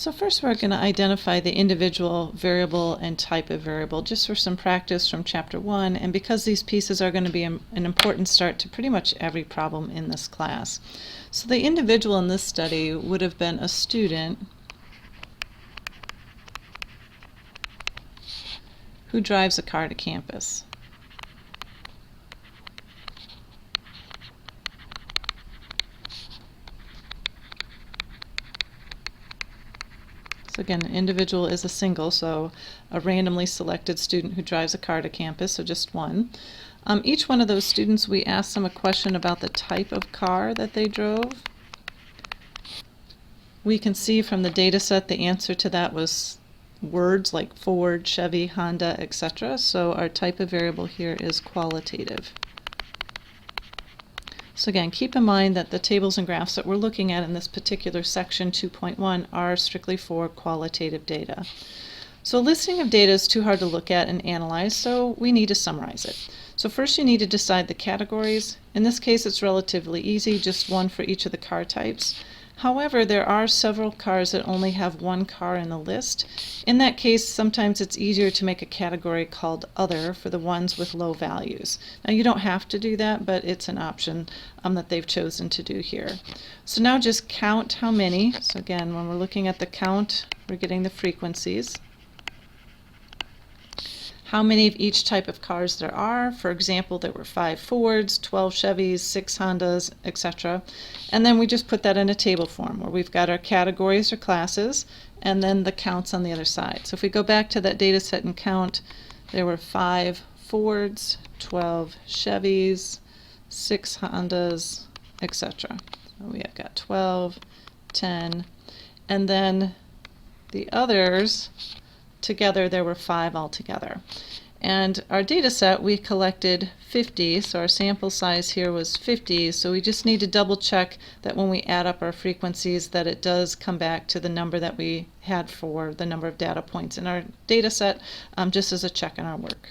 So first we're going to identify the individual variable and type of variable just for some practice from Chapter 1, and because these pieces are going to be an important start to pretty much every problem in this class. So the individual in this study would have been a student who drives a car to campus. So again, an individual is a single, so a randomly selected student who drives a car to campus, so just one. Each one of those students, we asked them a question about the type of car that they drove. We can see from the data set the answer to that was words like Ford, Chevy, Honda, etc. So our type of variable here is qualitative. So again, keep in mind that the tables and graphs that we're looking at in this particular section 2.1 are strictly for qualitative data. So a listing of data is too hard to look at and analyze, so we need to summarize it. So first you need to decide the categories. In this case it's relatively easy, just one for each of the car types. However, there are several cars that only have one car in the list. In that case, sometimes it's easier to make a category called Other for the ones with low values. Now, you don't have to do that, but it's an option that they've chosen to do here. So now just count how many. So again, when we're looking at the count, we're getting the frequencies. How many of each type of cars there are. For example, there were 5 Fords, 12 Chevys, 6 Hondas, etc. And then we just put that in a table form where we've got our categories or classes and then the counts on the other side. So if we go back to that data set and count, there were 5 Fords, 12 Chevys, 6 Hondas, etc. So we have got 12, 10, and then the others together there were 5 altogether. And our data set, we collected 50, so our sample size here was 50, so we just need to double check that when we add up our frequencies that it does come back to the number that we had for the number of data points in our data set, just as a check on our work.